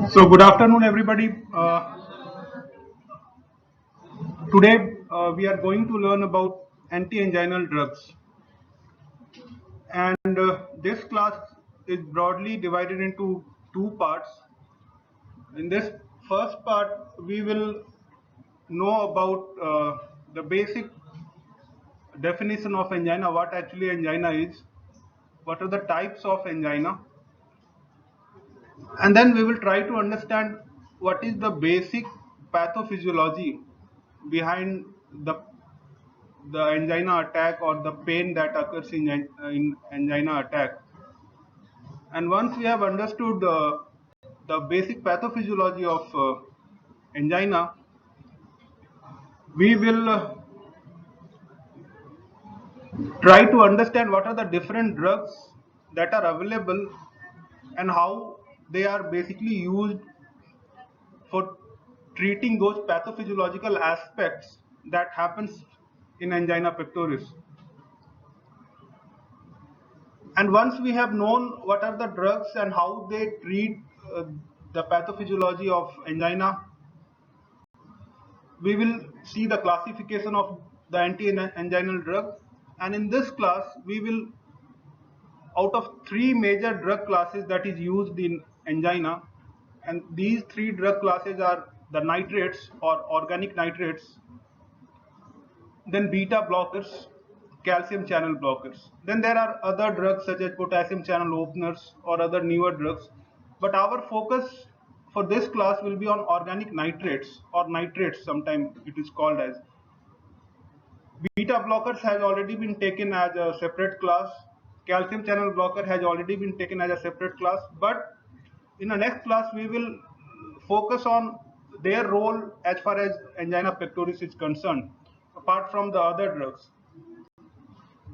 So good afternoon, everybody. Today we are going to learn about anti-anginal drugs, and this class is broadly divided into two parts. In this first part, we will know about the basic definition of angina, what actually angina is, what are the types of angina, and then we will try to understand what is the basic pathophysiology behind the angina attack or the pain that occurs in angina attack. And once we have understood the basic pathophysiology of angina, we will try to understand what are the different drugs that are available and how they are basically used for treating those pathophysiological aspects that happens in angina pectoris. And once we have known what are the drugs and how they treat the pathophysiology of angina, we will see the classification of the anti-anginal drug. And in this class, we will, out of three major drug classes that is used in angina, and these three drug classes are the nitrates or organic nitrates, then beta blockers, calcium channel blockers. Then there are other drugs such as potassium channel openers or other newer drugs. But our focus for this class will be on organic nitrates or nitrates, sometimes it is called as. Beta blockers has already been taken as a separate class. Calcium channel blocker has already been taken as a separate class. But in the next class, we will focus on their role as far as angina pectoris is concerned, apart from the other drugs.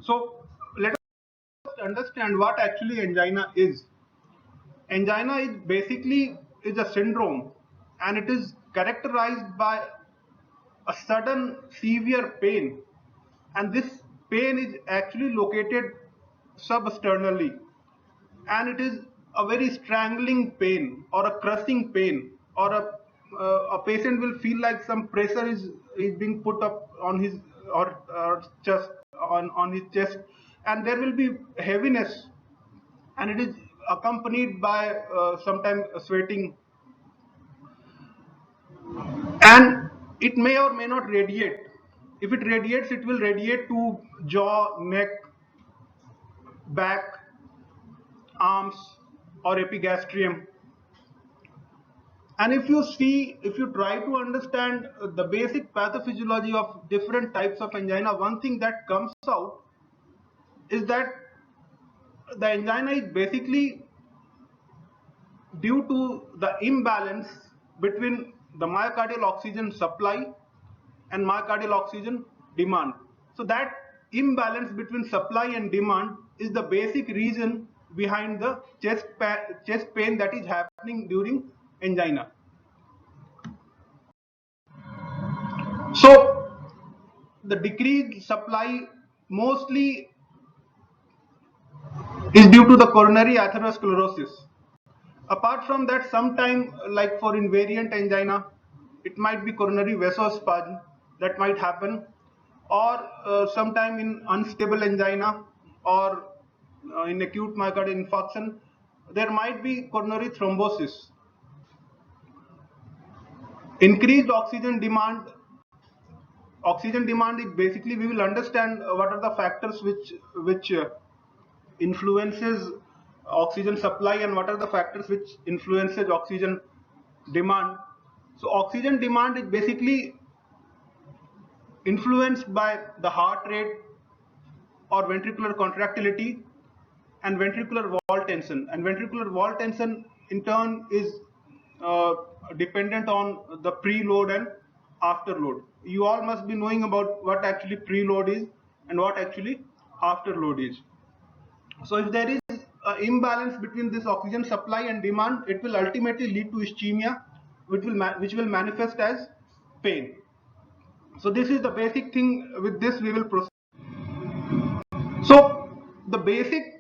So let us understand what actually angina is. Angina is basically is a syndrome, and it is characterized by a sudden severe pain, and this pain is actually located substernally, and it is a very strangling pain or a crushing pain, or a patient will feel like some pressure is being put up on his or chest on his chest, and there will be heaviness, and it is accompanied by sometimes sweating, and it may or may not radiate. If it radiates, it will radiate to jaw, neck, back, arms, or epigastrium. And if you try to understand the basic pathophysiology of different types of angina, one thing that comes out is that the angina is basically due to the imbalance between the myocardial oxygen supply and myocardial oxygen demand. So that imbalance between supply and demand is the basic reason behind the chest pain that is happening during angina. So the decreased supply mostly is due to the coronary atherosclerosis. Apart from that, sometime like for invariant angina, it might be coronary vasospasm that might happen, or sometime in unstable angina or in acute myocardial infarction, there might be coronary thrombosis. Increased oxygen demand is basically, we will understand what are the factors which influences oxygen supply and what are the factors which influences oxygen demand. So oxygen demand is basically influenced by the heart rate or ventricular contractility and ventricular wall tension, and ventricular wall tension in turn is dependent on the preload and afterload. You all must be knowing about what actually preload is and what actually afterload is. So if there is an imbalance between this oxygen supply and demand, it will ultimately lead to ischemia, which will manifest as pain. So this is the basic thing. With this we will proceed. So the basic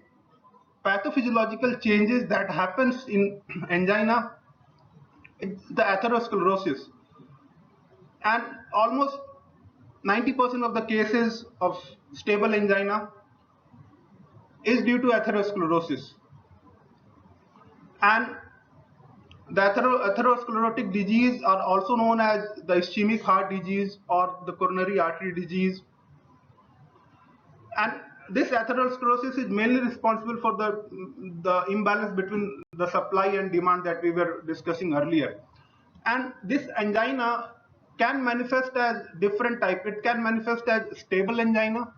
pathophysiological changes that happens in angina It's the atherosclerosis. And almost 90% of the cases of stable angina is due to atherosclerosis. And the atherosclerotic disease are also known as the ischemic heart disease or the coronary artery disease. And this atherosclerosis is mainly responsible for the imbalance between the supply and demand that we were discussing earlier. And this angina can manifest as different type. It can manifest as stable angina.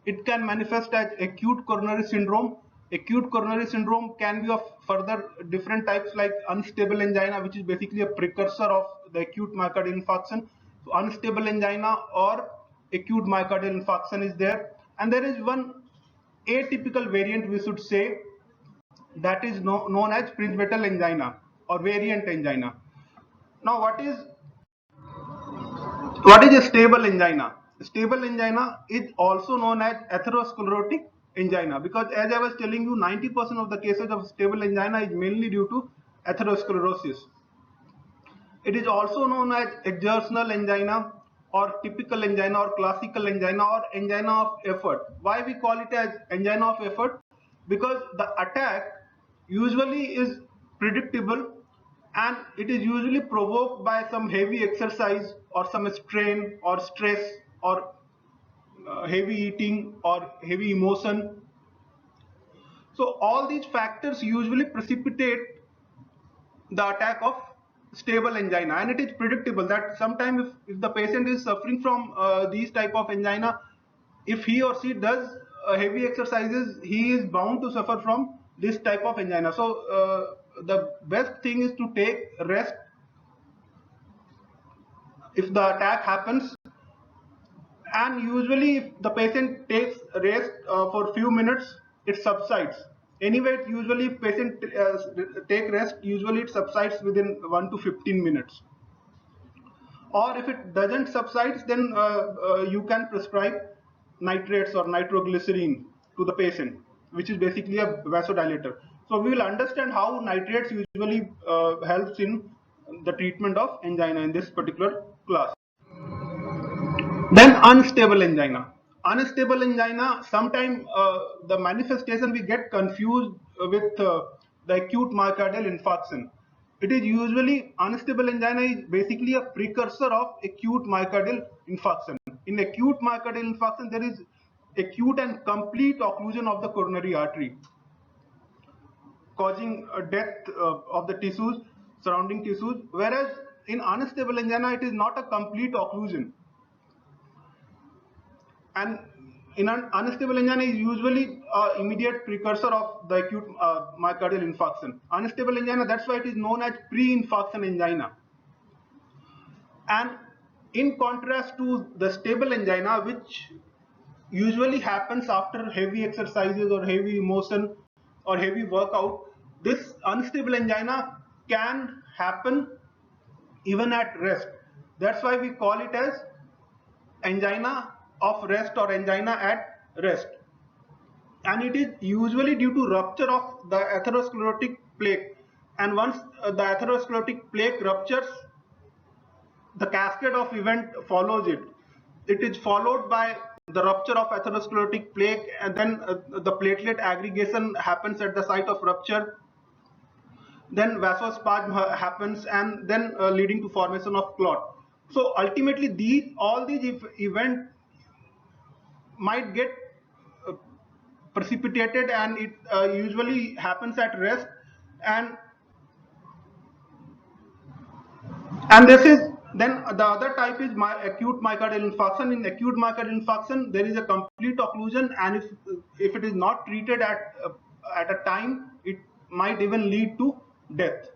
It can manifest as acute coronary syndrome. Acute coronary syndrome can be of further different types like unstable angina, which is basically a precursor of the acute myocardial infarction. So unstable angina or acute myocardial infarction is there. And there is one atypical variant, we should say, that is known as Prinzmetal angina or variant angina. Now, what is a stable angina? Stable angina is also known as atherosclerotic angina because, as I was telling you, 90% of the cases of stable angina is mainly due to atherosclerosis. It is also known as exertional angina or typical angina or classical angina or angina of effort. Why we call it as angina of effort? Because the attack usually is predictable and it is usually provoked by some heavy exercise or some strain or stress or heavy eating or heavy emotion. So all these factors usually precipitate the attack of stable angina, and it is predictable that sometimes if the patient is suffering from these type of angina, if he or she does heavy exercises, he is bound to suffer from this type of angina. So the best thing is to take rest if the attack happens, and usually if the patient takes rest for few minutes, it subsides. Anyway, usually if patient take rest, usually it subsides within 1 to 15 minutes. Or if it doesn't subside, then you can prescribe nitrates or nitroglycerin to the patient, which is basically a vasodilator. So we will understand how nitrates usually helps in the treatment of angina in this particular class. Then unstable angina. Unstable angina, sometimes the manifestation we get confused with the acute myocardial infarction. It is usually unstable angina is basically a precursor of acute myocardial infarction. In acute myocardial infarction, there is acute and complete occlusion of the coronary artery, causing death of the tissues, surrounding tissues. Whereas in unstable angina, it is not a complete occlusion. And in an unstable angina is usually immediate precursor of the acute myocardial infarction. Unstable angina, that's why it is known as pre-infarction angina. And in contrast to the stable angina, which usually happens after heavy exercises or heavy emotion or heavy workout, this unstable angina can happen even at rest. That's why we call it as angina of rest or angina at rest. And it is usually due to rupture of the atherosclerotic plaque. And once the atherosclerotic plaque ruptures, the cascade of event follows it. It is followed by the rupture of atherosclerotic plaque, and then the platelet aggregation happens at the site of rupture. Then vasospasm happens, and then leading to formation of clot. So ultimately, all these events might get uh, precipitated, and it usually happens at rest, and this is then the other type is acute myocardial infarction. In acute myocardial infarction, there is a complete occlusion, and if it is not treated at a time, it might even lead to death.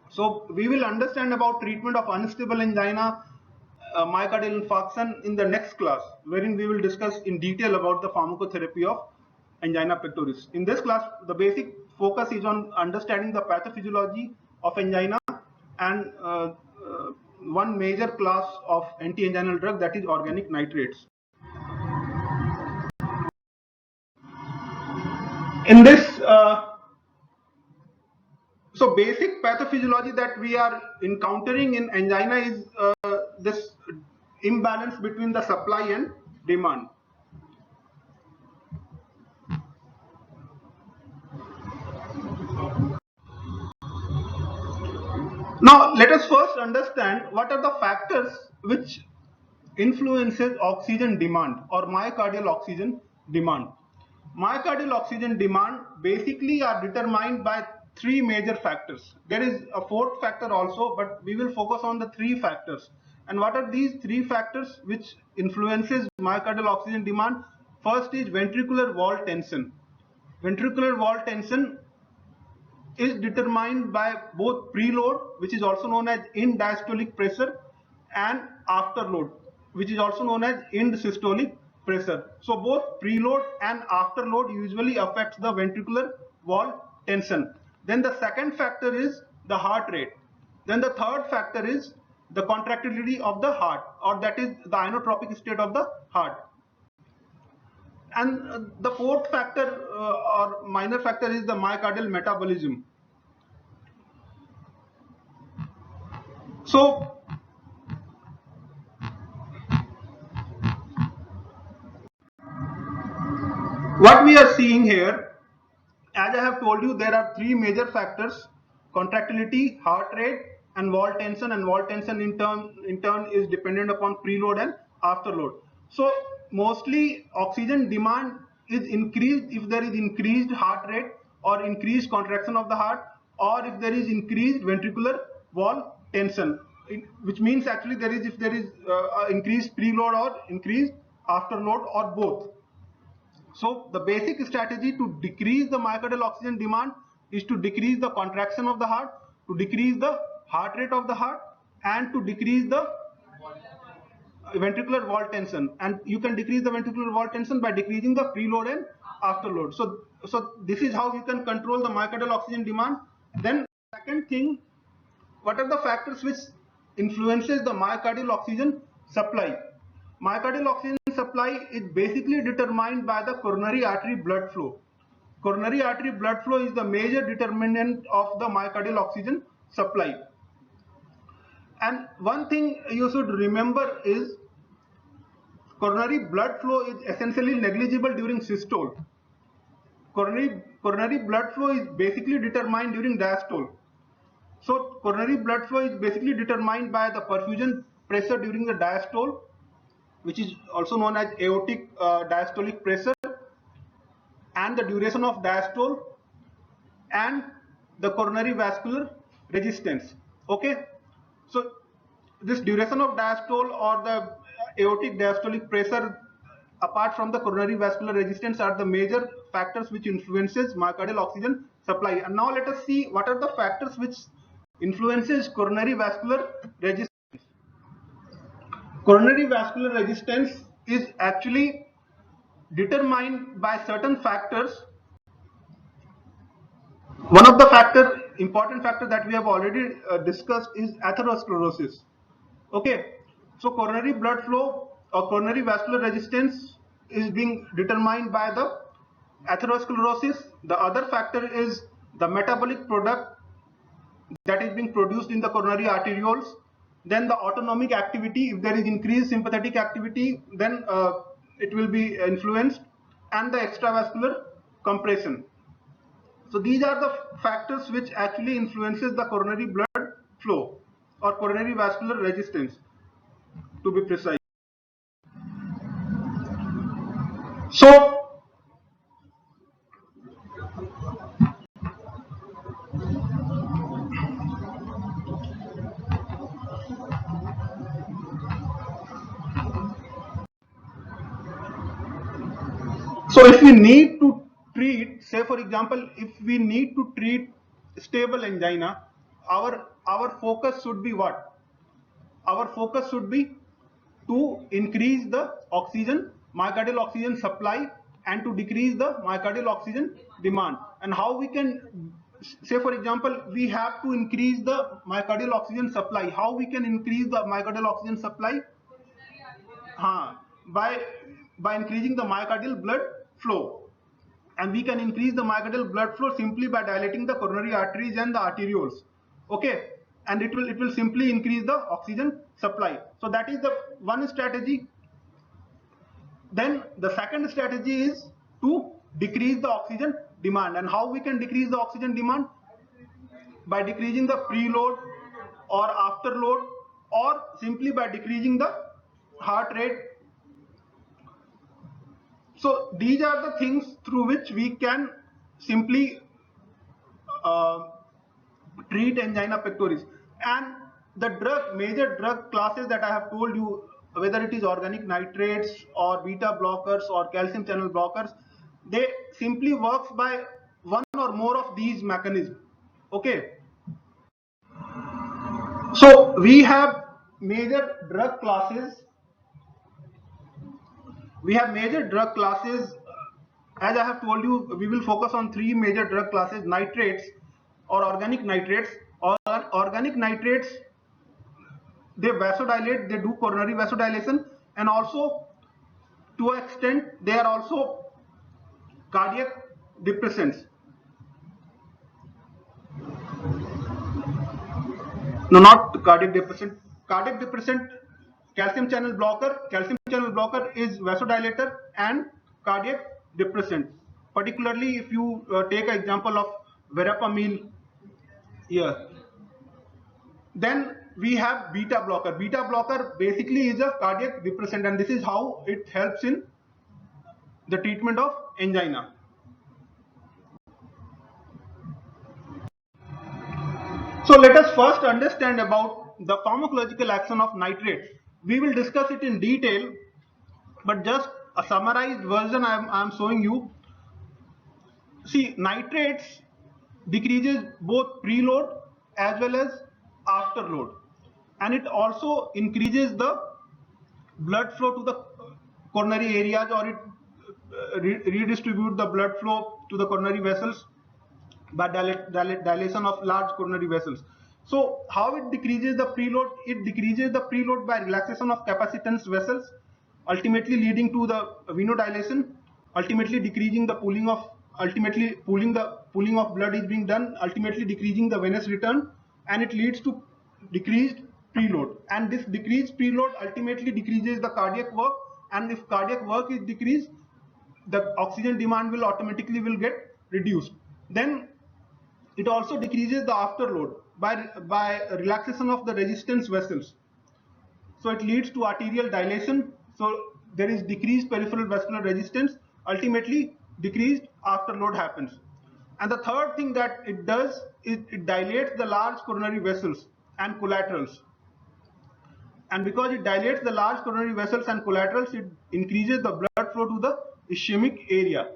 So we will understand about treatment of unstable angina, myocardial infarction in the next class, wherein we will discuss in detail about the pharmacotherapy of angina pectoris. In this class, the basic focus is on understanding the pathophysiology of angina and one major class of anti-anginal drug, that is organic nitrates. In this So basic pathophysiology that we are encountering in angina is this imbalance between the supply and demand. Now let us first understand what are the factors which influences oxygen demand or myocardial oxygen demand. Myocardial oxygen demand basically are determined by three major factors. There is a fourth factor also, but we will focus on the three factors. And what are these three factors which influences myocardial oxygen demand? First is ventricular wall tension. Ventricular wall tension is determined by both preload, which is also known as end diastolic pressure, and afterload, which is also known as end systolic pressure. So both preload and afterload usually affects the ventricular wall tension. Then the second factor is the heart rate. Then the third factor is the contractility of the heart, or that is the inotropic state of the heart. And the fourth factor or minor factor is the myocardial metabolism. So what we are seeing here, as I have told you, there are three major factors: contractility, heart rate, and wall tension. And wall tension in turn is dependent upon preload and afterload. So mostly oxygen demand is increased if there is increased heart rate or increased contraction of the heart, or if there is increased ventricular wall tension, which means actually if there is increased preload or increased afterload or both. So the basic strategy to decrease the myocardial oxygen demand is to decrease the contraction of the heart, to decrease the heart rate of the heart, and to decrease the ventricular wall tension. And you can decrease the ventricular wall tension by decreasing the preload and afterload. So this is how you can control the myocardial oxygen demand. Then second thing, what are the factors which influences the myocardial oxygen supply? Myocardial oxygen supply is basically determined by the coronary artery blood flow. Coronary artery blood flow is the major determinant of the myocardial oxygen supply. And one thing you should remember is coronary blood flow is essentially negligible during systole. Coronary blood flow is basically determined during diastole. So coronary blood flow is basically determined by the perfusion pressure during the diastole, which is also known as aortic diastolic pressure, and the duration of diastole, and the coronary vascular resistance. Okay, so this duration of diastole or the aortic diastolic pressure, apart from the coronary vascular resistance, are the major factors which influences myocardial oxygen supply. And now let us see what are the factors which influences coronary vascular resistance. Coronary vascular resistance is actually determined by certain factors. One of the important factor that we have already discussed is atherosclerosis. Okay, so coronary blood flow or coronary vascular resistance is being determined by the atherosclerosis. The other factor is the metabolic product that is being produced in the coronary arterioles. Then the autonomic activity, if there is increased sympathetic activity, then it will be influenced, and the extravascular compression. So these are the factors which actually influences the coronary blood flow or coronary vascular resistance, to be precise. So if we need to treat, say for example, if we need to treat stable angina, our focus should be what? Our focus should be to increase the myocardial oxygen supply, and to decrease the myocardial oxygen demand. And how we can, say for example, we have to increase the myocardial oxygen supply. How we can increase the myocardial oxygen supply? By increasing the myocardial blood flow. and we can increase the myocardial blood flow simply by dilating the coronary arteries and the arterioles. Okay, and it will simply increase the oxygen supply. So that is the one strategy. Then the second strategy is to decrease the oxygen demand. And how we can decrease the oxygen demand? By decreasing the preload or afterload, or simply by decreasing the heart rate. So these are the things through which we can simply treat angina pectoris. And the major drug classes that I have told you, whether it is organic nitrates or beta blockers or calcium channel blockers, they simply works by one or more of these mechanisms. Okay, so we have major drug classes. As I have told you, we will focus on three major drug classes: nitrates or organic nitrates. Organic nitrates, they vasodilate, they do coronary vasodilation, and also to an extent they are also cardiac depressants. No, not cardiac depressant. Cardiac depressant, calcium channel blocker. Calcium channel blocker is vasodilator and cardiac depressant. Particularly if you take an example of verapamil here. Then we have beta blocker. Beta blocker basically is a cardiac depressant, and this is how it helps in the treatment of angina. So let us first understand about the pharmacological action of nitrates. We will discuss it in detail, but just a summarized version I am showing you. See, nitrates decreases both preload as well as afterload, and it also increases the blood flow to the coronary areas, or it redistribute the blood flow to the coronary vessels by dilation of large coronary vessels. So how it decreases the preload? It decreases the preload by relaxation of capacitance vessels, ultimately leading to the venodilation, ultimately decreasing the pooling of, ultimately pooling of blood is being done, ultimately decreasing the venous return, and it leads to decreased preload. And this decreased preload ultimately decreases the cardiac work, and if cardiac work is decreased, the oxygen demand will automatically get reduced. Then it also decreases the afterload by relaxation of the resistance vessels. So it leads to arterial dilation. So there is decreased peripheral vascular resistance. Ultimately, decreased afterload happens. And the third thing that it does is it dilates the large coronary vessels and collaterals. And because it dilates the large coronary vessels and collaterals, it increases the blood flow to the ischemic area.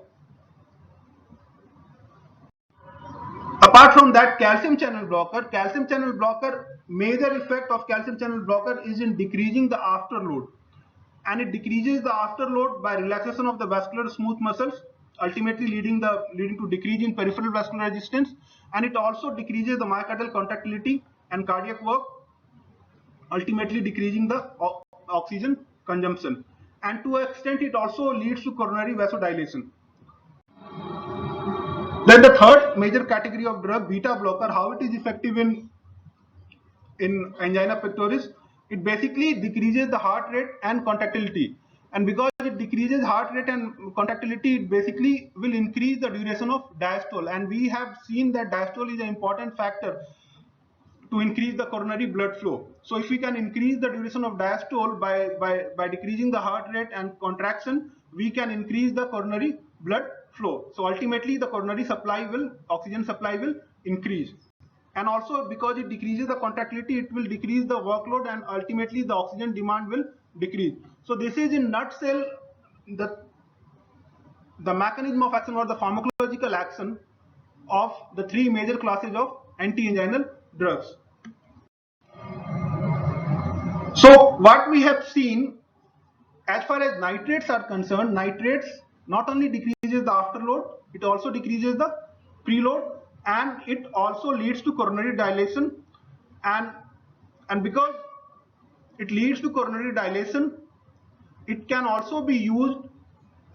Apart from that, calcium channel blocker, major effect of calcium channel blocker is in decreasing the afterload, and it decreases the afterload by relaxation of the vascular smooth muscles, ultimately leading to decrease in peripheral vascular resistance, and it also decreases the myocardial contractility and cardiac work, ultimately decreasing the oxygen consumption, and to an extent it also leads to coronary vasodilation. Then the third major category of drug, beta blocker, how it is effective in angina pectoris? It basically decreases the heart rate and contractility, and because it decreases heart rate and contractility, it basically will increase the duration of diastole, and we have seen that diastole is an important factor to increase the coronary blood flow. So if we can increase the duration of diastole by decreasing the heart rate and contraction, we can increase the coronary blood flow. So ultimately the coronary oxygen supply will increase. And also because it decreases the contractility, it will decrease the workload, and ultimately the oxygen demand will decrease. So this is in nutshell the mechanism of action or the pharmacological action of the three major classes of anti-anginal drugs. So what we have seen, as far as nitrates are concerned, nitrates not only decreases the afterload, it also decreases the preload, and it also leads to coronary dilation, and because it leads to coronary dilation, it can also be used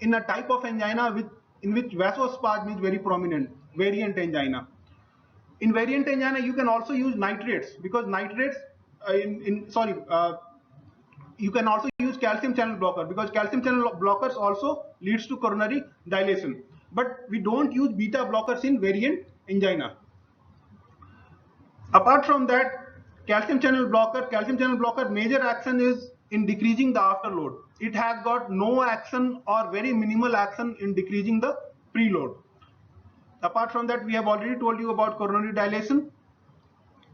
in a type of angina in which vasospasm is very prominent, variant angina. In variant angina, you can also use nitrates, because nitrates, you can also use calcium channel blocker, because calcium channel blockers also leads to coronary dilation. But we don't use beta blockers in variant angina. Apart from that, calcium channel blocker major action is in decreasing the afterload. It has got no action or very minimal action in decreasing the preload. Apart from that, we have already told you about coronary dilation.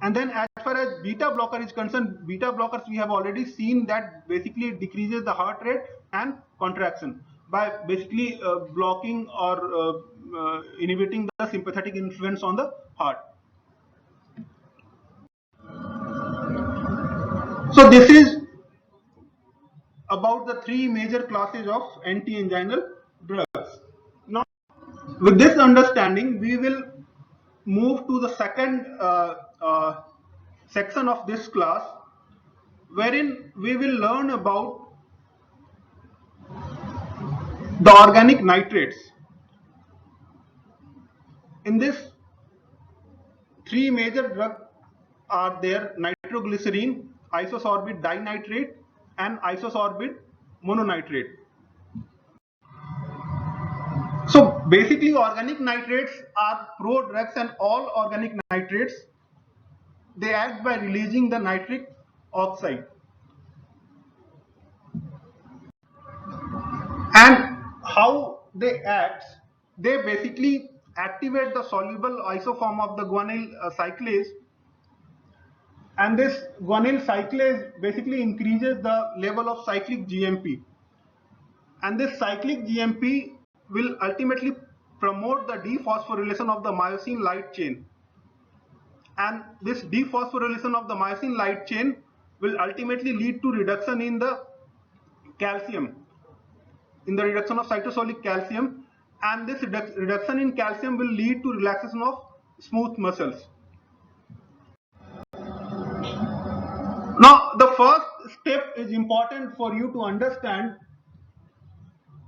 And then as far as beta blocker is concerned, beta blockers, we have already seen that basically it decreases the heart rate and contraction by basically blocking or inhibiting the sympathetic influence on the heart. So this is about the three major classes of anti-anginal drugs. Now, with this understanding, we will move to the second section of this class, wherein we will learn about the organic nitrates. In this, three major drugs are there: nitroglycerin, isosorbate dinitrate, and isosorbate mononitrate. So basically, organic nitrates are prodrugs, and all organic nitrates, they act by releasing the nitric oxide. And how they act? They basically activate the soluble isoform of the guanyl cyclase, and this guanyl cyclase basically increases the level of cyclic GMP, and this cyclic GMP will ultimately promote the dephosphorylation of the myosin light chain, and this dephosphorylation of the myosin light chain will ultimately lead to reduction in the calcium, in the reduction of cytosolic calcium, and this reduction in calcium will lead to relaxation of smooth muscles. Now, the first step is important for you to understand.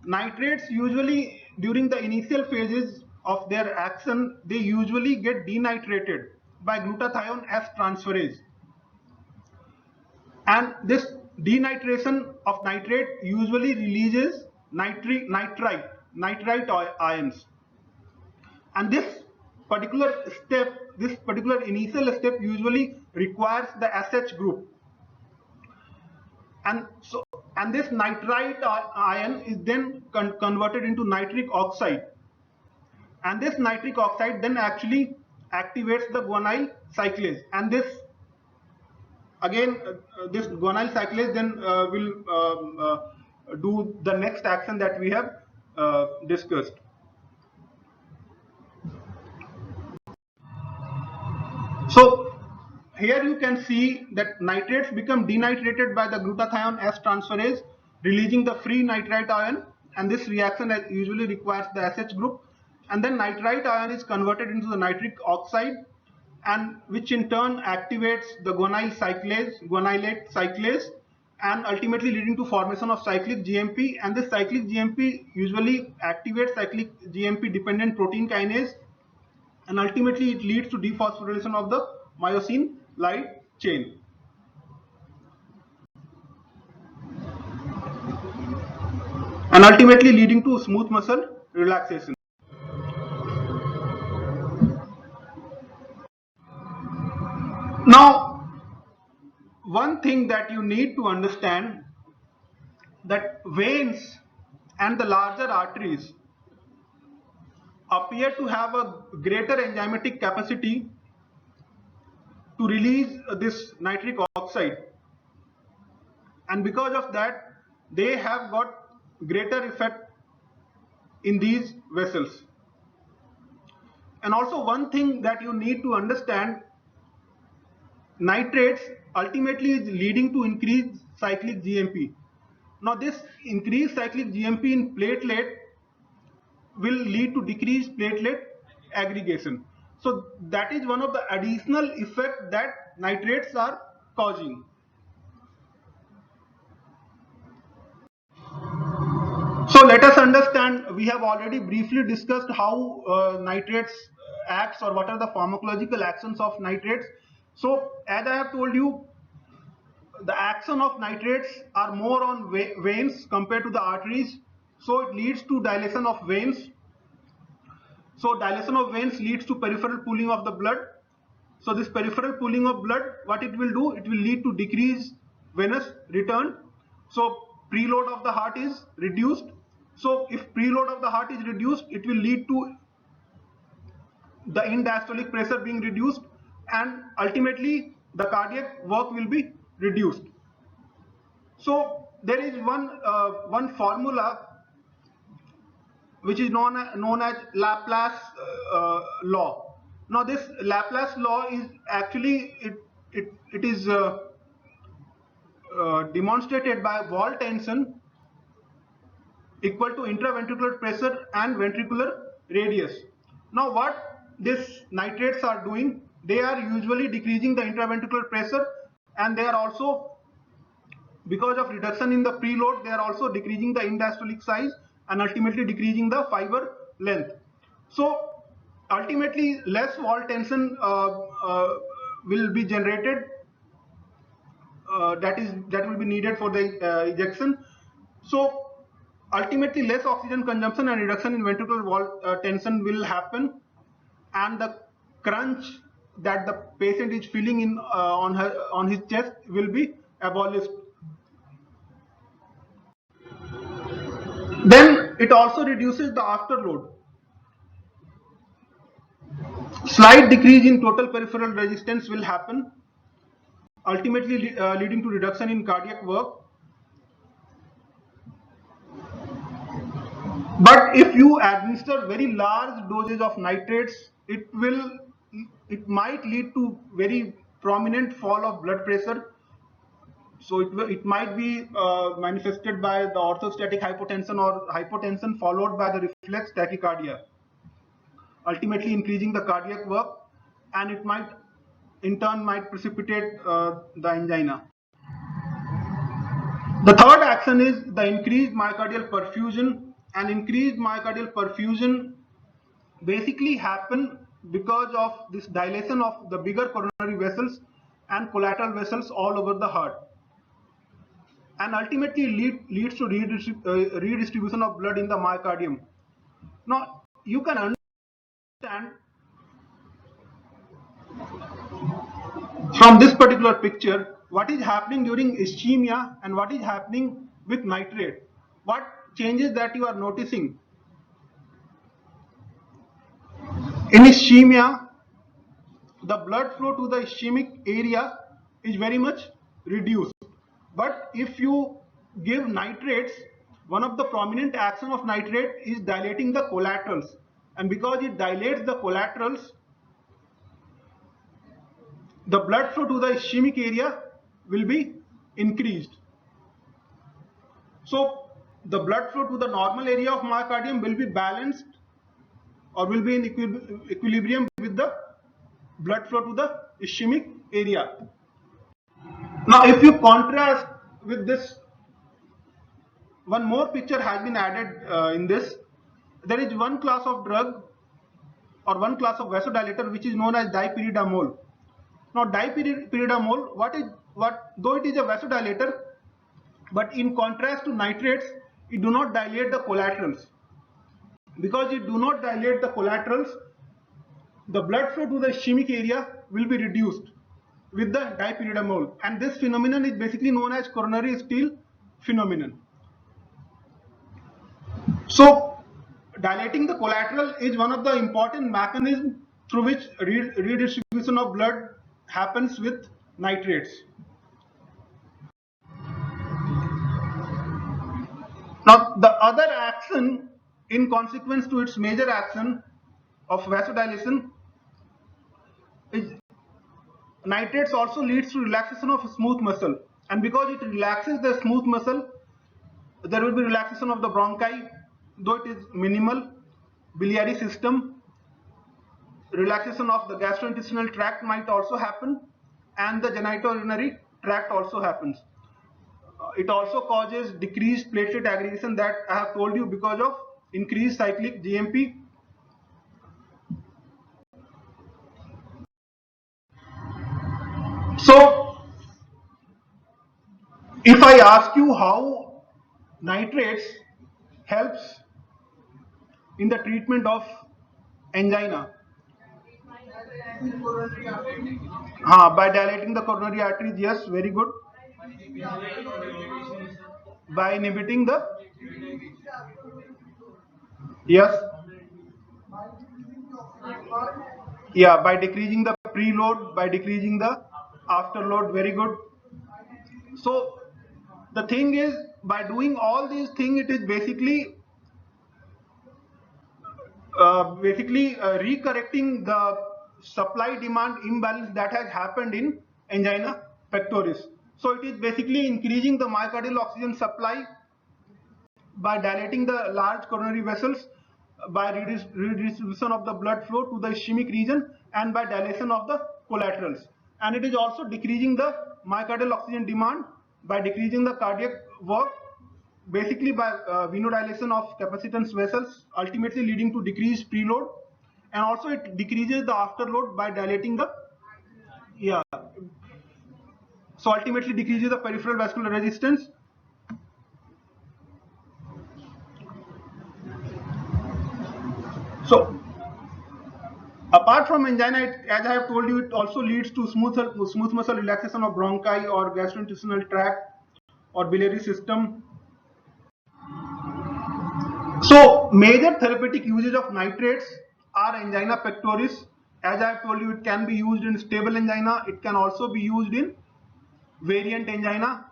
Nitrates usually, during the initial phases of their action, they usually get denitrated by glutathione S transferase, and this denitration of nitrate usually releases nitrite ions, and this particular initial step usually requires the SH group, and this nitrite ion is then converted into nitric oxide, and this nitric oxide then actually activates the guanyl cyclase, and this again this guanyl cyclase then will do the next action that we have discussed. So here you can see that nitrates become denitrated by the glutathione S transferase, releasing the free nitrite ion, and this reaction usually requires the SH group, and then nitrite ion is converted into the nitric oxide, and which in turn activates the guanylate cyclase, and ultimately leading to formation of cyclic GMP, and this cyclic GMP usually activates cyclic GMP dependent protein kinase, and ultimately it leads to dephosphorylation of the myosin light chain. And ultimately leading to smooth muscle relaxation. Now, one thing that you need to understand, that veins and the larger arteries appear to have a greater enzymatic capacity to release this nitric oxide, and because of that they have got greater effect in these vessels. And also one thing that you need to understand, nitrates ultimately is leading to increased cyclic GMP. Now this increased cyclic GMP in platelet will lead to decreased platelet aggregation. So that is one of the additional effects that nitrates are causing. So let us understand, we have already briefly discussed how nitrates acts, or what are the pharmacological actions of nitrates. So as I have told you, the action of nitrates are more on veins compared to the arteries. So it leads to dilation of veins. So dilation of veins leads to peripheral pooling of the blood. So this peripheral pooling of blood, what it will do? It will lead to decreased venous return. So preload of the heart is reduced. So if preload of the heart is reduced, it will lead to the end-diastolic pressure being reduced, and ultimately the cardiac work will be reduced. So there is one formula which is known as Laplace law. Now this Laplace law is actually it is demonstrated by wall tension equal to intraventricular pressure and ventricular radius. Now what these nitrates are doing, they are usually decreasing the intraventricular pressure, and they are also, because of reduction in the preload, they are also decreasing the end-diastolic size and ultimately decreasing the fiber length. So ultimately less wall tension will be generated, that will be needed for the ejection. So ultimately less oxygen consumption and reduction in ventricular wall tension will happen, and the crunch that the patient is feeling in on his chest will be abolished. Then it also reduces the afterload. Slight decrease in total peripheral resistance will happen, ultimately leading to reduction in cardiac work. But if you administer very large doses of nitrates, it might lead to very prominent fall of blood pressure. So it might be manifested by the orthostatic hypotension or hypotension followed by the reflex tachycardia, ultimately increasing the cardiac work, and it might in turn might precipitate the angina. The third action is the increased myocardial perfusion, and increased myocardial perfusion basically happen because of this dilation of the bigger coronary vessels and collateral vessels all over the heart, and ultimately leads to redistribution of blood in the myocardium. Now you can understand from this particular picture what is happening during ischemia and what is happening with nitrate. What changes that you are noticing? In ischemia, the blood flow to the ischemic area is very much reduced. But if you give nitrates, one of the prominent action of nitrate is dilating the collaterals, and because it dilates the collaterals, the blood flow to the ischemic area will be increased. So the blood flow to the normal area of myocardium will be balanced, or will be in equilibrium with the blood flow to the ischemic area. Now if you contrast with this, one more picture has been added in this. There is one class of drug or one class of vasodilator which is known as dipyridamole. Now dipyridamole, though it is a vasodilator, but in contrast to nitrates, it do not dilate the collaterals. Because it do not dilate the collaterals, the blood flow to the ischemic area will be reduced with the dipyridamole, and this phenomenon is basically known as coronary steal phenomenon. So dilating the collateral is one of the important mechanisms through which redistribution of blood happens with nitrates. Now the other action, in consequence to its major action of vasodilation, is nitrates also leads to relaxation of smooth muscle, and because it relaxes the smooth muscle, there will be relaxation of the bronchi, though it is minimal, biliary system, relaxation of the gastrointestinal tract might also happen, and the genitourinary tract also happens. it also causes decreased platelet aggregation that I have told you because of increased cyclic GMP. So if I ask you how nitrates helps in the treatment of angina, by dilating the coronary arteries, yes, very good. By inhibiting the, yes, yeah, by decreasing the preload, by decreasing the afterload, very good. So the thing is, by doing all these things, it is basically recorrecting the supply demand imbalance that has happened in angina pectoris. So it is basically increasing the myocardial oxygen supply by dilating the large coronary vessels, by redistribution of the blood flow to the ischemic region, and by dilation of the collaterals. And it is also decreasing the myocardial oxygen demand by decreasing the cardiac work, basically by venodilation of capacitance vessels, ultimately leading to decreased preload. And also it decreases the afterload by dilating the, yeah, so ultimately decreases the peripheral vascular resistance. So apart from angina, as I have told you, it also leads to smooth muscle relaxation of bronchi or gastrointestinal tract or biliary system. So major therapeutic uses of nitrates are angina pectoris. As I have told you, it can be used in stable angina. It can also be used in variant angina,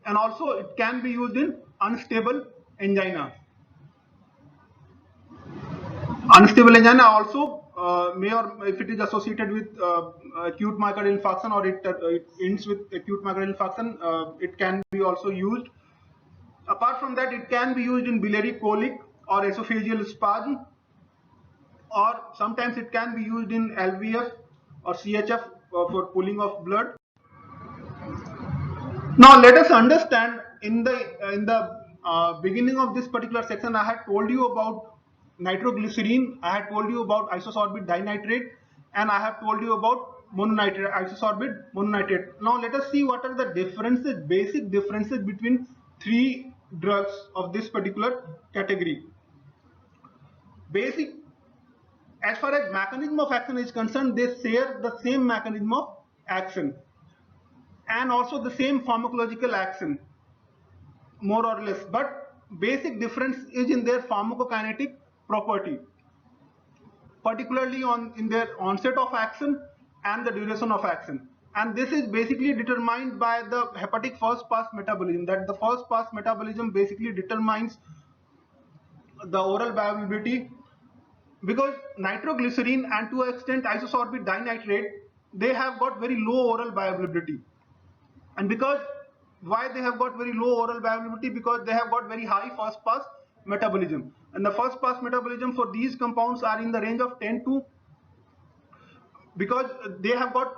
and also it can be used in unstable angina. Unstable angina also may, or if it is associated with acute myocardial infarction, or it ends with acute myocardial infarction, it can be also used. Apart from that, it can be used in biliary colic or esophageal spasm, or sometimes it can be used in LVF or CHF for pulling of blood. Now let us understand, in the beginning of this particular section, I had told you about nitroglycerine, I had told you about isosorbate dinitrate, and I have told you about mononitrate, isosorbate mononitrate. Now let us see what are the differences, basic differences between three drugs of this particular category. Basic, as far as mechanism of action is concerned, they share the same mechanism of action and also the same pharmacological action, more or less, but basic difference is in their pharmacokinetic property, particularly in their onset of action and the duration of action. And this is basically determined by the hepatic first pass metabolism, that the first pass metabolism basically determines the oral bioavailability, because nitroglycerine and to an extent isosorbate dinitrate, they have got very low oral bioavailability. And because why they have got very low oral bioavailability? Because they have got very high first pass metabolism, and the first pass metabolism for these compounds are in the range of 10 to, because they have got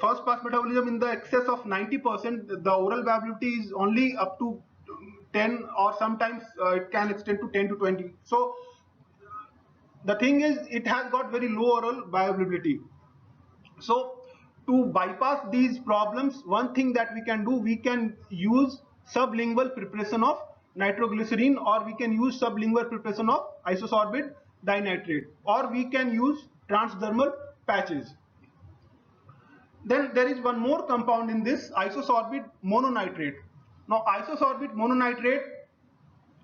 first pass metabolism in the excess of 90%, the oral bioavailability is only up to 10, or sometimes it can extend to 10 to 20. So the thing is, it has got very low oral bioavailability. So to bypass these problems, one thing that we can do, we can use sublingual preparation of nitroglycerine, or we can use sublingual preparation of isosorbate dinitrate, or we can use transdermal patches. Then there is one more compound in this, isosorbate mononitrate. Now isosorbate mononitrate,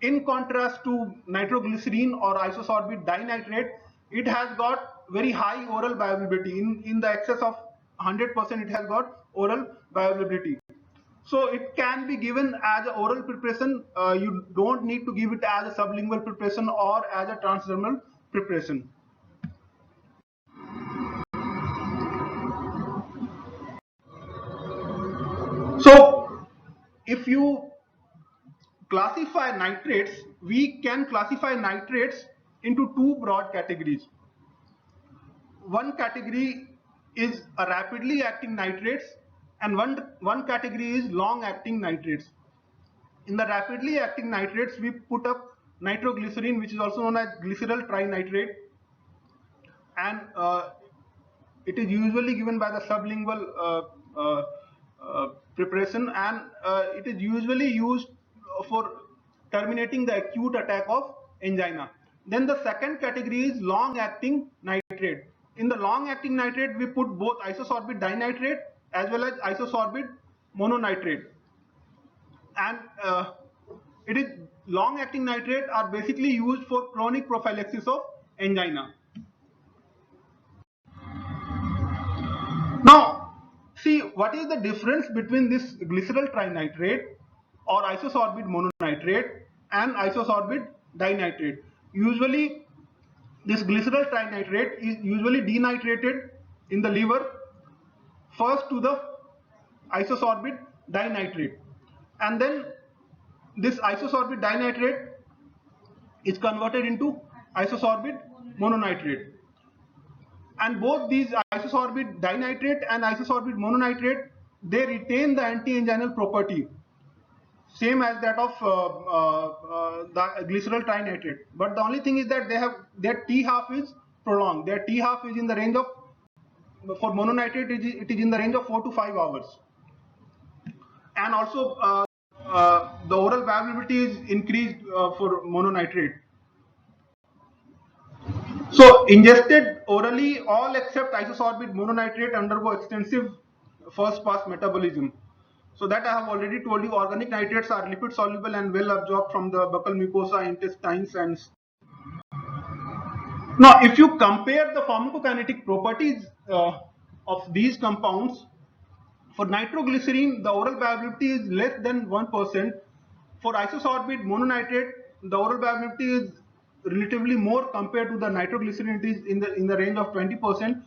in contrast to nitroglycerine or isosorbate dinitrate, it has got very high oral bioavailability. In the excess of 100%, it has got oral bioavailability. So it can be given as an oral preparation. You don't need to give it as a sublingual preparation or as a transdermal preparation. So if you classify nitrates, we can classify nitrates into two broad categories. One category is a rapidly acting nitrates, and one category is long acting nitrates. In the rapidly acting nitrates, we put up nitroglycerin, which is also known as glycerol trinitrate, and it is usually given by the sublingual preparation, and it is usually used for terminating the acute attack of angina. Then the second category is long-acting nitrate. In the long-acting nitrate, we put both isosorbate dinitrate as well as isosorbate mononitrate, and it is long-acting nitrate are basically used for chronic prophylaxis of angina. Now, see what is the difference between this glycerol trinitrate or isosorbate mononitrate and isosorbate dinitrate. Usually, this glycerol trinitrate is usually denitrated in the liver first to the isosorbate dinitrate, and then this isosorbate dinitrate is converted into isosorbate mononitrate. And both these isosorbate dinitrate and isosorbate mononitrate, they retain the anti-anginal property same as that of the glycerol trinitrate, but the only thing is that they have their T half is prolonged. Their T half is in the range of, for mononitrate it is in the range of 4 to 5 hours, and also the oral viability is increased for mononitrate. So ingested orally, all except isosorbate mononitrate undergo extensive first pass metabolism. So that I have already told you, organic nitrates are lipid soluble and well absorbed from the buccal mucosa, intestines, and now if you compare the pharmacokinetic properties of these compounds, for nitroglycerin the oral viability is less than 1%. For isosorbate mononitrate the oral viability is relatively more compared to the nitroglycerin. It is in the range of 20%.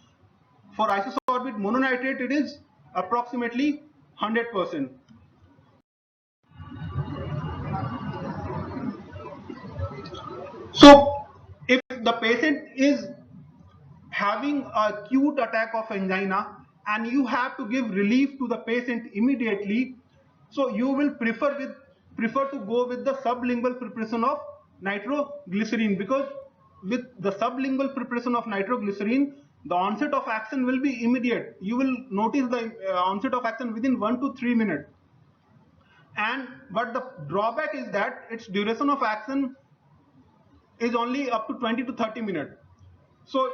For isosorbate mononitrate it is approximately 100%. So if the patient is having an acute attack of angina and you have to give relief to the patient immediately, so you will prefer to go with the sublingual preparation of nitroglycerin, because with the sublingual preparation of nitroglycerin the onset of action will be immediate. You will notice the onset of action within 1 to 3 minutes, and but the drawback is that its duration of action is only up to 20 to 30 minutes. So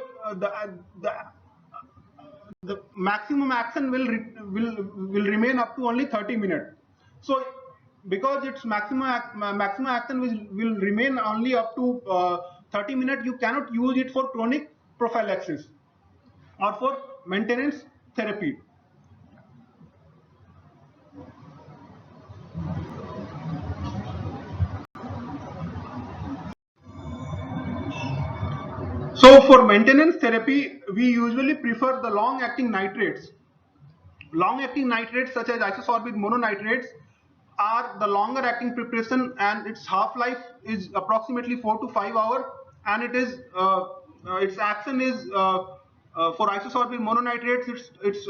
the maximum action will remain up to only 30 minutes. So because its maximum action will remain only up to 30 minutes, you cannot use it for chronic prophylaxis or for maintenance therapy. So for maintenance therapy, we usually prefer the long-acting nitrates. Long-acting nitrates such as isosorbate mononitrates are the longer acting preparation, and its half-life is approximately 4 to 5 hours, and it is its action is for isosorbate mononitrates its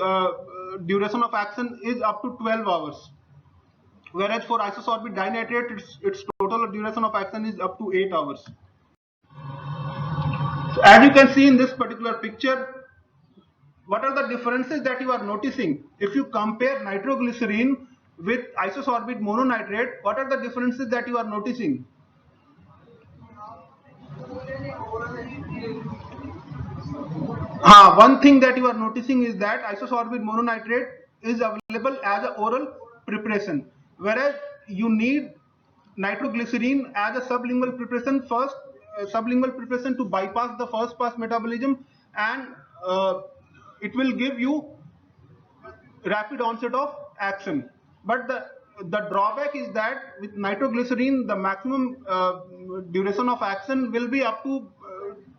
duration of action is up to 12 hours, whereas for isosorbate dinitrate its total duration of action is up to 8 hours. So as you can see in this particular picture, what are the differences that you are noticing? If you compare nitroglycerin with isosorbate mononitrate, what are the differences that you are noticing? One thing that you are noticing is that isosorbate mononitrate is available as an oral preparation, whereas you need nitroglycerin as a sublingual preparation first, sublingual preparation to bypass the first pass metabolism, and it will give you rapid onset of action. But the drawback is that with nitroglycerin the maximum duration of action will be up to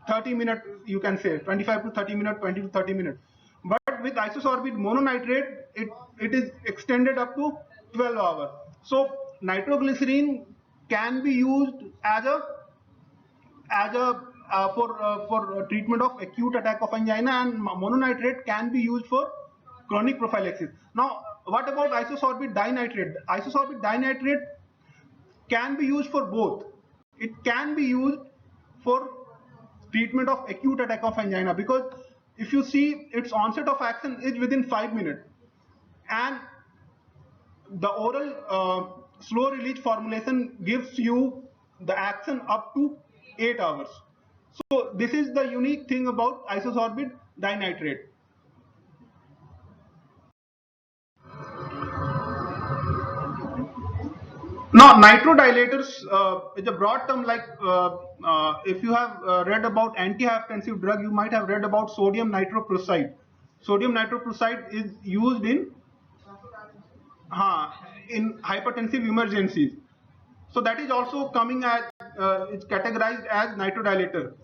30 minutes, you can say 25 to 30 minutes, 20 to 30 minutes. But with isosorbate mononitrate it is extended up to 12 hours. So nitroglycerin can be used as a for treatment of acute attack of angina, and mononitrate can be used for chronic prophylaxis. Now what about isosorbate dinitrate? Isosorbate dinitrate can be used for both. It can be used for treatment of acute attack of angina, because if you see, its onset of action is within 5 minutes, and the oral slow release formulation gives you the action up to 8 hours. So this is the unique thing about isosorbide dinitrate. Now, nitrodilators is a broad term. Like if you have read about antihypertensive drug, you might have read about sodium nitroprusside. Sodium nitroprusside is used in hypertensive emergencies. So that is also coming as it's categorized as nitrodilator.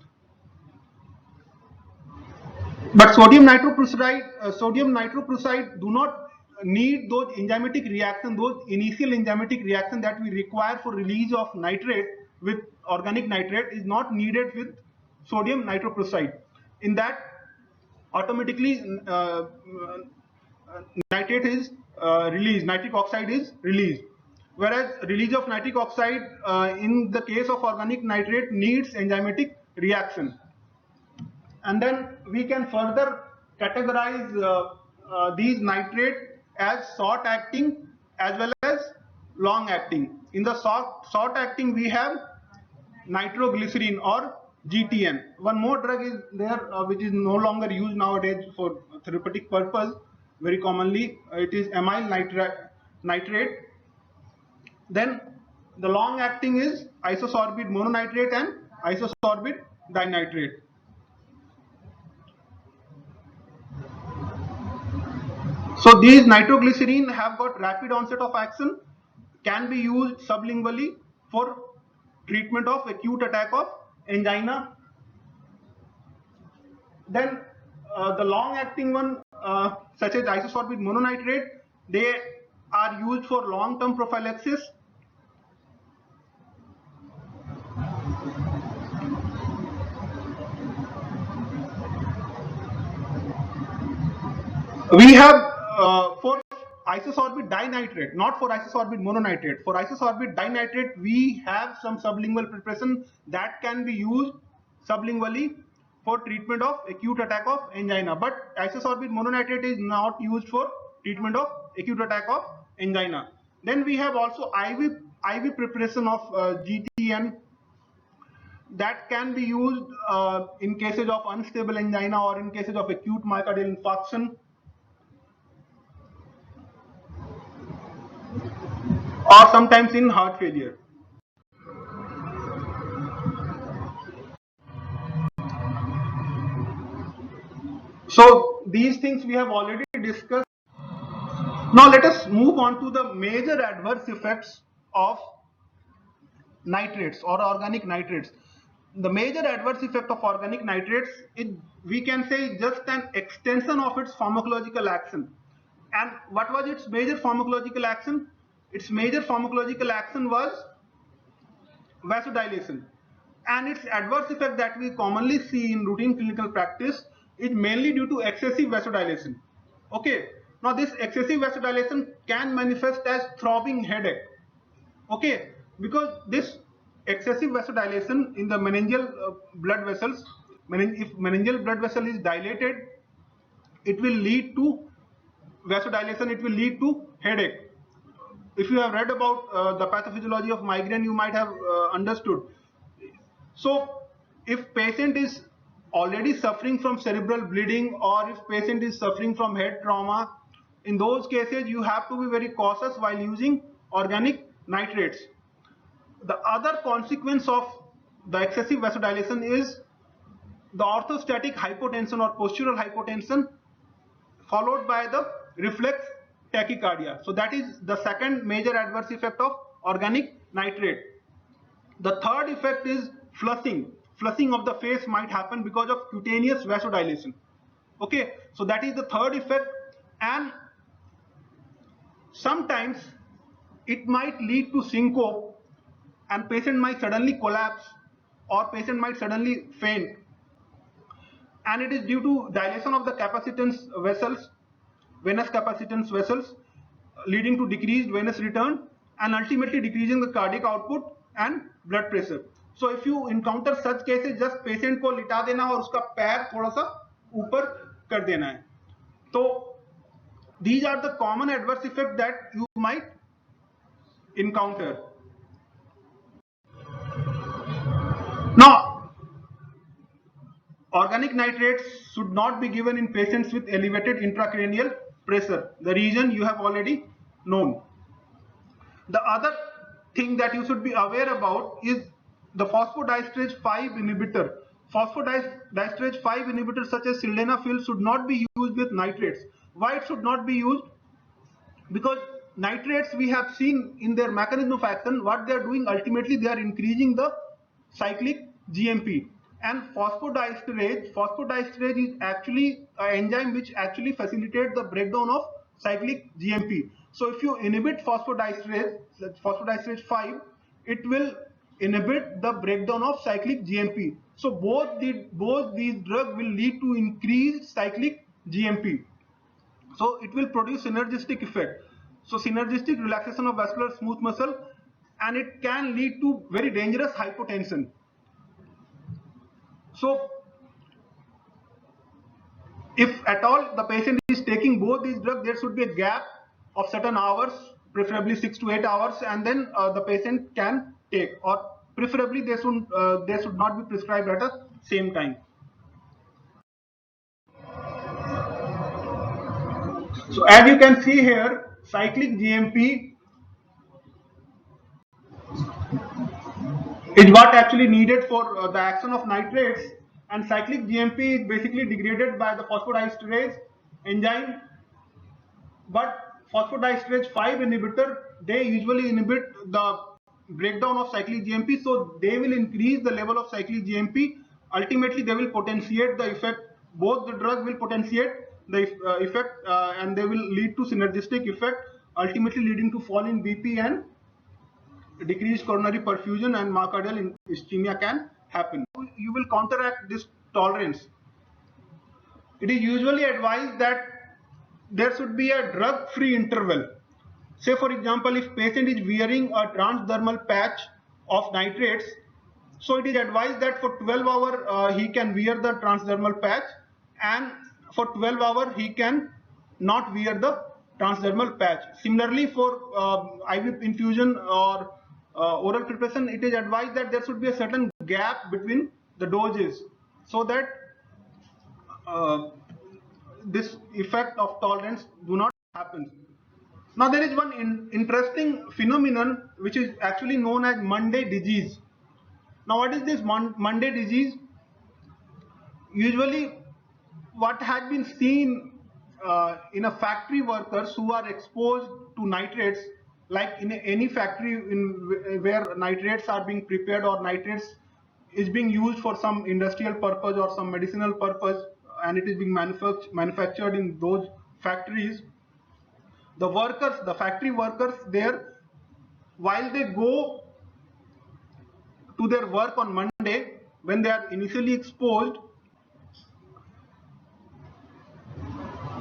But sodium nitroprusside do not need those enzymatic reactions, those initial enzymatic reactions that we require for release of nitrate with organic nitrate is not needed with sodium nitroprusside. In that, automatically nitrate is released, nitric oxide is released. Whereas release of nitric oxide in the case of organic nitrate needs enzymatic reaction. And then we can further categorize these nitrate as short acting as well as long acting. In the short acting, we have nitroglycerin or GTN. One more drug is there which is no longer used nowadays for therapeutic purpose. Very commonly, it is amyl nitrate. Then the long acting is isosorbide mononitrate and isosorbide dinitrate. So these nitroglycerin have got rapid onset of action, can be used sublingually for treatment of acute attack of angina. Then the long acting one such as isosorbide mononitrate, they are used for long term prophylaxis. We have for isosorbide dinitrate, not for isosorbide mononitrate. For isosorbide dinitrate, we have some sublingual preparation that can be used sublingually for treatment of acute attack of angina. But isosorbide mononitrate is not used for treatment of acute attack of angina. Then we have also IV preparation of GTN that can be used in cases of unstable angina or in cases of acute myocardial infarction, or sometimes in heart failure. So these things we have already discussed. Now let us move on to the major adverse effects of nitrates or organic nitrates. The major adverse effect of organic nitrates is, we can say, just an extension of its pharmacological action. And what was its major pharmacological action? Its major pharmacological action was vasodilation, and its adverse effect that we commonly see in routine clinical practice is mainly due to excessive vasodilation. Okay, now this excessive vasodilation can manifest as throbbing headache. Okay, because this excessive vasodilation in the meningeal blood vessels, if meningeal blood vessel is dilated, it will lead to vasodilation, it will lead to headache. If you have read about the pathophysiology of migraine, you might have understood. So if patient is already suffering from cerebral bleeding, or if patient is suffering from head trauma, in those cases you have to be very cautious while using organic nitrates. The other consequence of the excessive vasodilation is the orthostatic hypotension or postural hypotension, followed by the reflex tachycardia. So that is the second major adverse effect of organic nitrate. The third effect is flushing. Flushing of the face might happen because of cutaneous vasodilation. Okay, so that is the third effect, and sometimes it might lead to syncope, and patient might suddenly collapse or patient might suddenly faint, and it is due to dilation of the capacitance vessels, venous capacitance vessels, leading to decreased venous return and ultimately decreasing the cardiac output and blood pressure. So if you encounter such cases, just patient को लिटा देना और उसका पैर थोड़ा सा ऊपर कर देना है. So these are the common adverse effects that you might encounter. Now, organic nitrates should not be given in patients with elevated intracranial pressure. The reason you have already known. The other thing that you should be aware about is the phosphodiesterase 5 inhibitor. Phosphodiesterase 5 inhibitors such as sildenafil should not be used with nitrates. Why it should not be used? Because nitrates, we have seen in their mechanism of action, what they are doing ultimately, they are increasing the cyclic GMP. And phosphodiesterase is actually an enzyme which actually facilitates the breakdown of cyclic GMP. So if you inhibit phosphodiesterase 5, it will inhibit the breakdown of cyclic GMP. So both these drugs will lead to increased cyclic GMP. So it will produce synergistic effect. So synergistic relaxation of vascular smooth muscle, and it can lead to very dangerous hypotension. So if at all the patient is taking both these drugs, there should be a gap of certain hours, preferably 6 to 8 hours, and then the patient can take, or preferably they should not be prescribed at the same time. So as you can see here, cyclic GMP is what actually needed for the action of nitrates, and cyclic GMP is basically degraded by the phosphodiesterase enzyme. But phosphodiesterase 5 inhibitor, they usually inhibit the breakdown of cyclic GMP, so they will increase the level of cyclic GMP. Ultimately, they will potentiate the effect. Both the drugs will potentiate the effect, and they will lead to synergistic effect, ultimately leading to fall in BP and decreased coronary perfusion, and myocardial ischemia can happen. You will counteract this tolerance. It is usually advised that there should be a drug-free interval. Say for example, if patient is wearing a transdermal patch of nitrates, so it is advised that for 12 hours he can wear the transdermal patch, and for 12 hours he can not wear the transdermal patch. Similarly, for IV infusion or oral preparation, it is advised that there should be a certain gap between the doses, so that this effect of tolerance do not happen. Now there is one interesting phenomenon which is actually known as Monday disease. Now what is this Monday disease? Usually what has been seen in a factory workers who are exposed to nitrates, like in any factory where nitrates are being prepared or nitrates is being used for some industrial purpose or some medicinal purpose, and it is being manufactured in those factories. The workers, the factory workers there, while they go to their work on Monday, when they are initially exposed,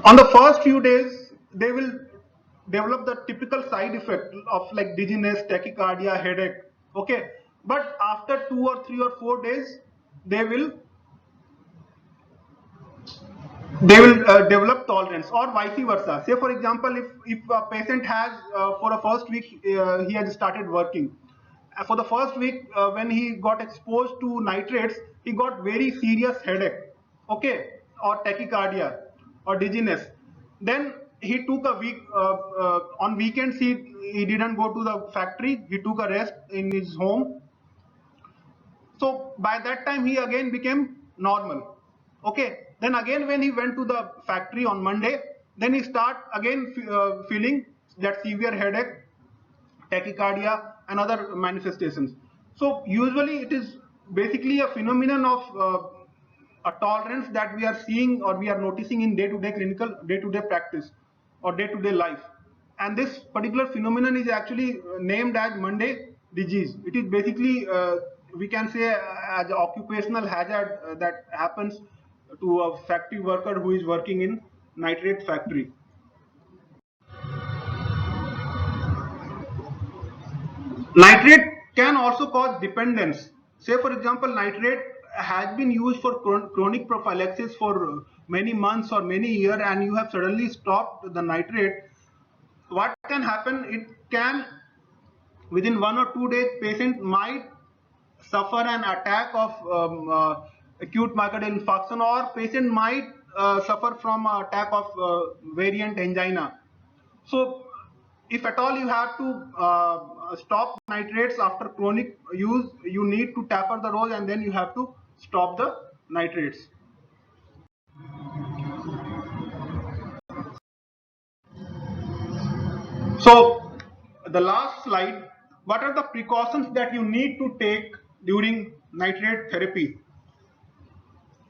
on the first few days, they will develop the typical side effect of like dizziness, tachycardia, headache. Okay, but after 2 or 3 or 4 days, they will develop tolerance, or vice versa. Say for example, if a patient has for a first week he has started working. For the first week when he got exposed to nitrates, he got very serious headache, okay, or tachycardia or dizziness. Then he took a week, on weekends he didn't go to the factory, he took a rest in his home. So by that time he again became normal, okay. Then again when he went to the factory on Monday, then he start again feeling that severe headache, tachycardia and other manifestations. So usually it is basically a phenomenon of a tolerance that we are seeing or we are noticing in day-to-day clinical, day-to-day practice or day-to-day life. And this particular phenomenon is actually named as Monday disease. It is basically we can say as an occupational hazard that happens to a factory worker who is working in nitrate factory. Nitrate can also cause dependence. Say for example, nitrate has been used for chronic prophylaxis for many months or many years, and you have suddenly stopped the nitrate. What can happen? It can, within 1 or 2 days, patient might suffer an attack of acute myocardial infarction, or patient might suffer from an attack of variant angina. So if at all you have to stop nitrates after chronic use, you need to taper the rose and then you have to stop the nitrates. So the last slide, what are the precautions that you need to take during nitrate therapy?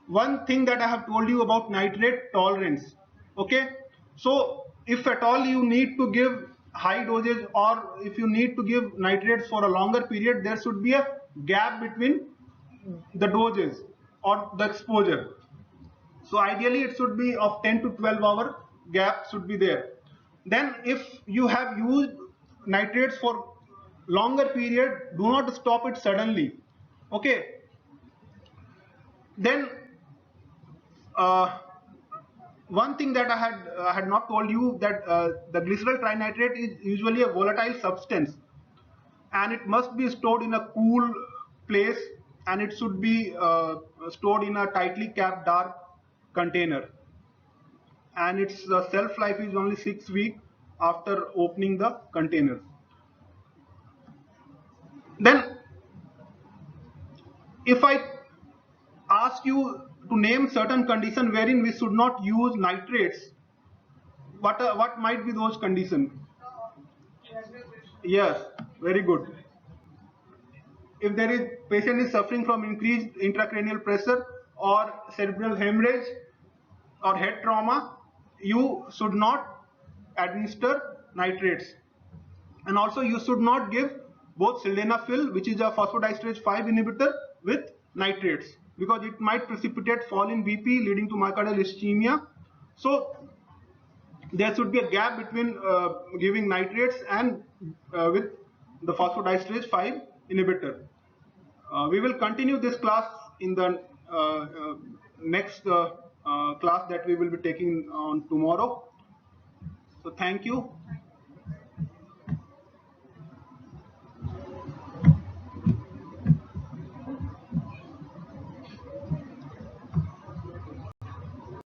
One thing that I have told you about nitrate tolerance. Okay, so if at all you need to give high dosage, or if you need to give nitrates for a longer period, there should be a gap between the doses or the exposure. So ideally it should be of 10 to 12 hour gap should be there. Then if you have used nitrates for longer period, do not stop it suddenly. Okay, then uh, one thing that I had not told you, that the glycerol trinitrate is usually a volatile substance, and it must be stored in a cool place, and it should be stored in a tightly capped dark container, and its shelf life is only 6 weeks after opening the container. Then if I ask you to name certain conditions wherein we should not use nitrates, what might be those conditions? Yes, very good. If there is patient is suffering from increased intracranial pressure or cerebral hemorrhage or head trauma, you should not administer nitrates. And also you should not give both sildenafil, which is a phosphodiesterase 5 inhibitor, with nitrates, because it might precipitate fall in BP leading to myocardial ischemia. So there should be a gap between giving nitrates and with the phosphodiesterase 5 inhibitor. We will continue this class in the next class that we will be taking on tomorrow. So thank you.